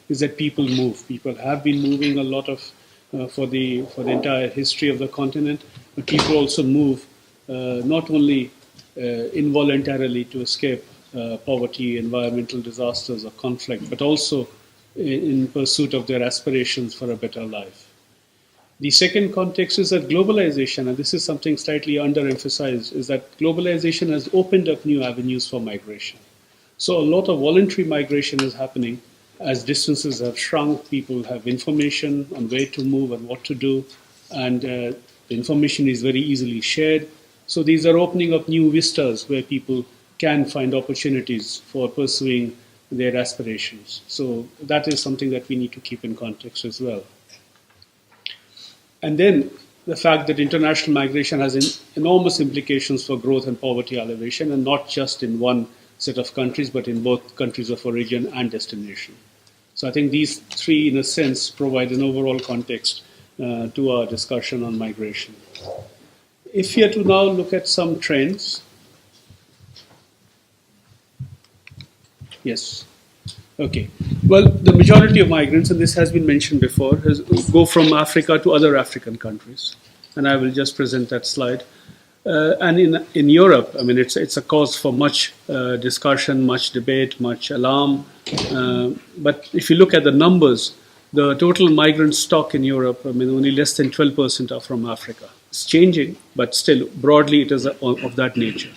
is that people move. People have been moving a lot of for the entire history of the continent, but people also move not only involuntarily to escape poverty, environmental disasters, or conflict, but also in pursuit of their aspirations for a better life. The second context is that globalization, and this is something slightly underemphasized, is that globalization has opened up new avenues for migration. So a lot of voluntary migration is happening as distances have shrunk. People have information on where to move and what to do, and the information is very easily shared. So these are opening up new vistas where people can find opportunities for pursuing their aspirations. So that is something that we need to keep in context as well. And then the fact that international migration has enormous implications for growth and poverty alleviation, and not just in one set of countries, but in both countries of origin and destination. So I think these three, in a sense, provide an overall context to our discussion on migration. If we are to now look at some trends. Yes. Okay. Well, the majority of migrants, and this has been mentioned before, go from Africa to other African countries. And I will just present that slide. And in Europe, I mean, it's a cause for much discussion, much debate, much alarm. But if you look at the numbers, the total migrant stock in Europe, I mean, only less than 12% are from Africa. It's changing, but still, broadly, it is of that nature.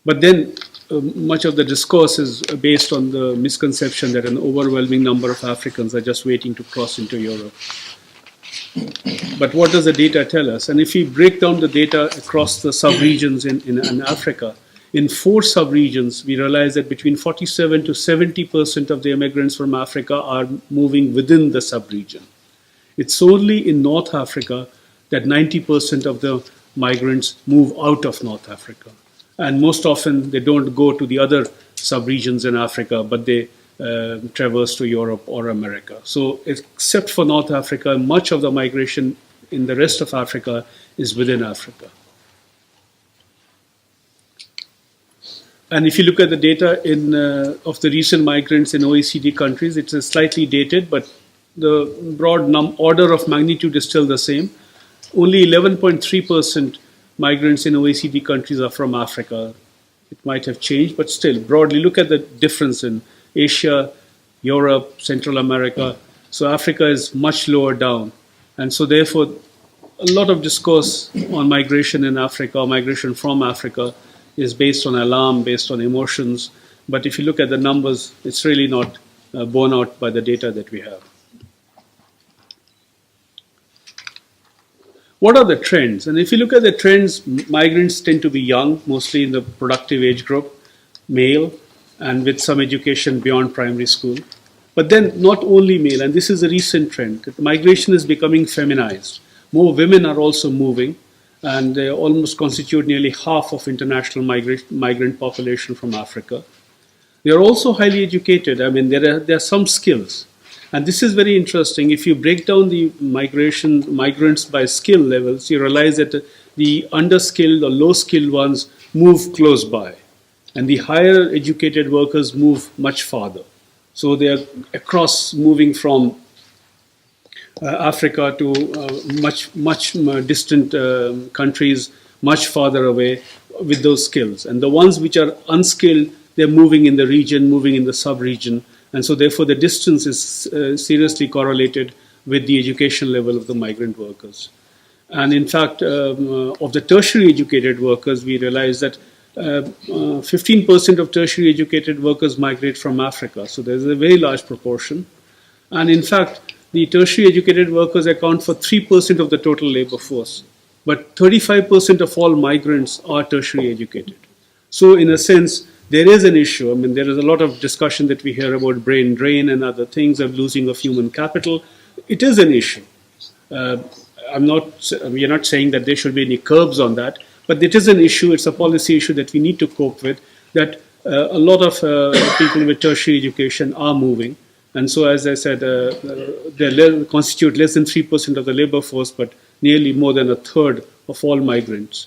But then, much of the discourse is based on the misconception that an overwhelming number of Africans are just waiting to cross into Europe. But what does the data tell us? And if we break down the data across the sub-regions in Africa, in 4 sub-regions, we realize that between 47 to 70% of the immigrants from Africa are moving within the sub-region. It's only in North Africa that 90% of the migrants move out of North Africa. And most often, they don't go to the other sub-regions in Africa, but they traverse to Europe or America. So except for North Africa, much of the migration in the rest of Africa is within Africa. And if you look at the data of the recent migrants in OECD countries, it's slightly dated, but the broad order of magnitude is still the same. Only 11.3% migrants in OECD countries are from Africa. It might have changed, but still, broadly, look at the difference in Asia, Europe, Central America. So Africa is much lower down. And so therefore, a lot of discourse on migration in Africa, or migration from Africa, is based on alarm, based on emotions. But if you look at the numbers, it's really not borne out by the data that we have. What are the trends? And if you look at the trends, migrants tend to be young, mostly in the productive age group, male, and with some education beyond primary school. But then not only male, and this is a recent trend, that migration is becoming feminized. More women are also moving, and they almost constitute nearly half of international migrant population from Africa. They are also highly educated. I mean, there are some skills. And this is very interesting. If you break down the migrants by skill levels, you realize that the underskilled or low-skilled ones move close by. And the higher educated workers move much farther. So they are across, moving from Africa to much distant countries, much farther away with those skills. And the ones which are unskilled, they're moving in the region, moving in the sub-region. And so therefore the distance is seriously correlated with the education level of the migrant workers. And in fact, of the tertiary educated workers, we realize that 15% of tertiary educated workers migrate from Africa. So there's a very large proportion. And in fact, the tertiary educated workers account for 3% of the total labor force. But 35% of all migrants are tertiary educated. So in a sense, there is an issue. I mean, there is a lot of discussion that we hear about brain drain and other things of losing of human capital. It is an issue. We are not saying that there should be any curbs on that, but it is an issue. It's a policy issue that we need to cope with, that a lot of people with tertiary education are moving. And so, as I said, they constitute less than 3% of the labor force, but nearly more than a third of all migrants.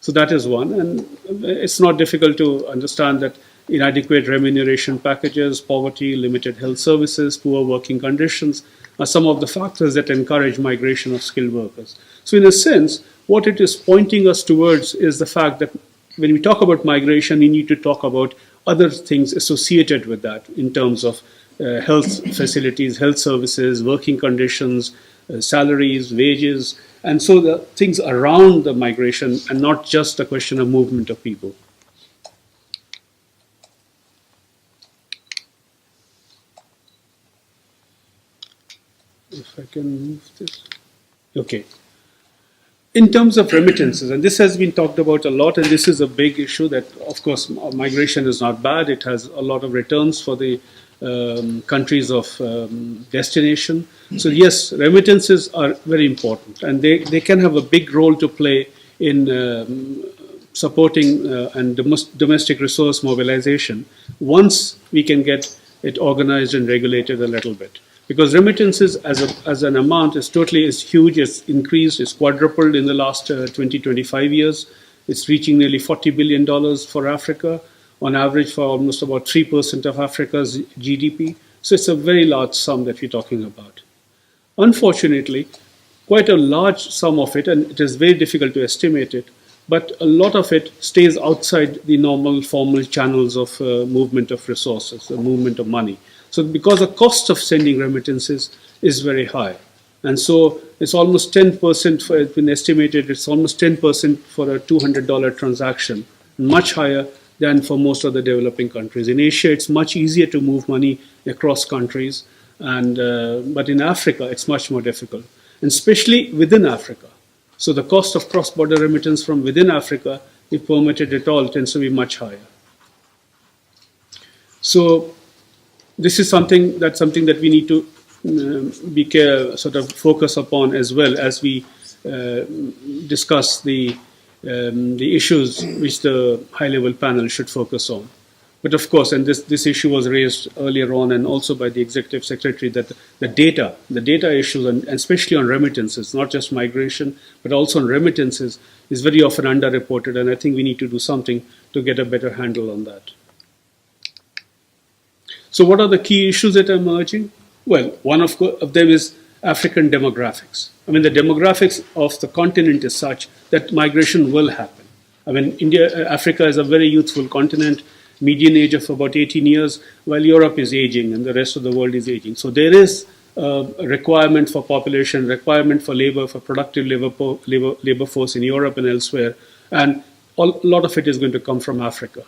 So that is one. And it's not difficult to understand that inadequate remuneration packages, poverty, limited health services, poor working conditions are some of the factors that encourage migration of skilled workers. So in a sense, what it is pointing us towards is the fact that when we talk about migration, we need to talk about other things associated with that in terms of health facilities, health services, working conditions, salaries, wages, and so the things around the migration and not just a question of movement of people. If I can move this. Okay. In terms of remittances, and this has been talked about a lot, and this is a big issue that, of course, migration is not bad. It has a lot of returns for the countries of destination. So yes, remittances are very important, and they can have a big role to play in supporting and domestic resource mobilization once we can get it organized and regulated a little bit. Because remittances as an amount is huge, it's increased, it's quadrupled in the last 25 years. It's reaching nearly $40 billion for Africa, on average for almost about 3% of Africa's GDP. So it's a very large sum that we're talking about. Unfortunately, quite a large sum of it, and it is very difficult to estimate it, but a lot of it stays outside the normal formal channels of movement of resources, the movement of money. So because the cost of sending remittances is very high. And so it's almost 10%, it's been estimated, it's almost 10% for a $200 transaction, much higher than for most of the developing countries. In Asia, it's much easier to move money across countries, but in Africa, it's much more difficult, and especially within Africa. So the cost of cross-border remittance from within Africa, if permitted at all, tends to be much higher. So this is something that we need to sort of focus upon as well as we discuss the issues which the high-level panel should focus on. But of course, and this issue was raised earlier on and also by the Executive Secretary, that the data issues, and especially on remittances, not just migration, but also on remittances, is very often underreported, and I think we need to do something to get a better handle on that. So what are the key issues that are emerging? Well, one of them is African demographics. I mean, the demographics of the continent is such that migration will happen. I mean, Africa is a very youthful continent, median age of about 18 years, while Europe is aging and the rest of the world is aging. So there is a requirement for population, requirement for labor, for productive labor force in Europe and elsewhere, and a lot of it is going to come from Africa.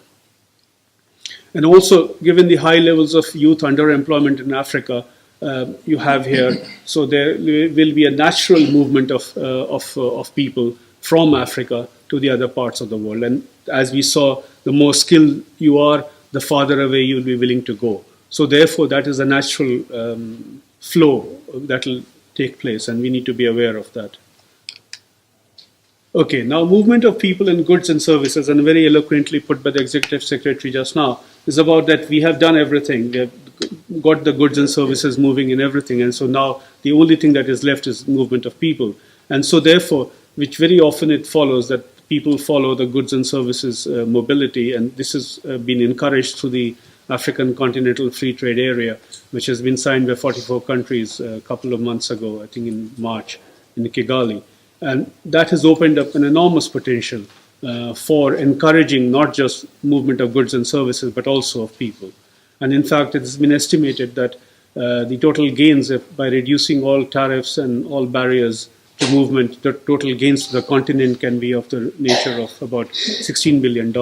And also, given the high levels of youth underemployment in Africa, you have here, so there will be a natural movement of people from Africa to the other parts of the world. And as we saw, the more skilled you are, the farther away you'll be willing to go. So therefore, that is a natural flow that will take place, and we need to be aware of that. Okay, now movement of people and goods and services, and very eloquently put by the Executive Secretary just now, is about that we have done everything. We have got the goods and services moving in everything, and so now the only thing that is left is movement of people. And so therefore, which very often it follows that people follow the goods and services mobility, and this has been encouraged through the African Continental Free Trade Area, which has been signed by 44 countries a couple of months ago, I think in March, in Kigali. And that has opened up an enormous potential for encouraging not just movement of goods and services, but also of people. And in fact, it has been estimated that the total gains by reducing all tariffs and all barriers to movement, the total gains to the continent can be of the nature of about $16 billion.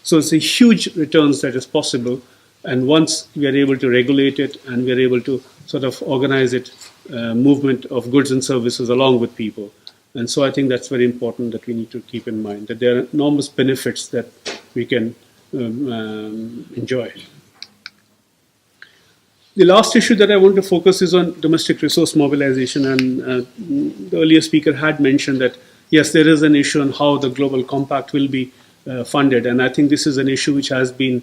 So it's a huge returns that is possible. And once we are able to regulate it and we are able to sort of organize it, movement of goods and services along with people. And so I think that's very important that we need to keep in mind, that there are enormous benefits that we can enjoy. The last issue that I want to focus is on domestic resource mobilization. And the earlier speaker had mentioned that, yes, there is an issue on how the Global Compact will be funded. And I think this is an issue which has been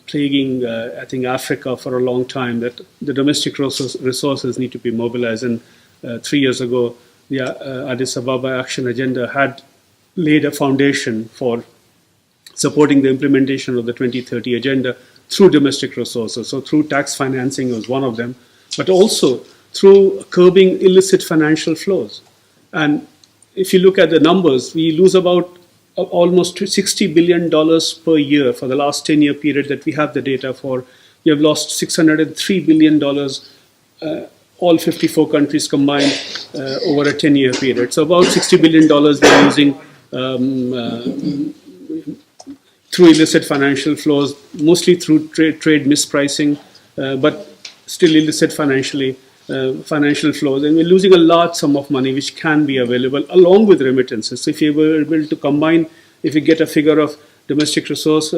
plaguing, I think, Africa for a long time, that the domestic resources need to be mobilized. And 3 years ago, the Addis Ababa Action Agenda had laid a foundation for supporting the implementation of the 2030 agenda through domestic resources. So through tax financing was one of them, but also through curbing illicit financial flows. And if you look at the numbers, we lose about almost $60 billion per year for the last 10-year period that we have the data for. We have lost $603 billion, all 54 countries combined, over a 10-year period. So about $60 billion we're losing through illicit financial flows, mostly through trade mispricing, but still illicit financial flows. And we're losing a large sum of money which can be available along with remittances. So if you were able to combine, if you get a figure of domestic resource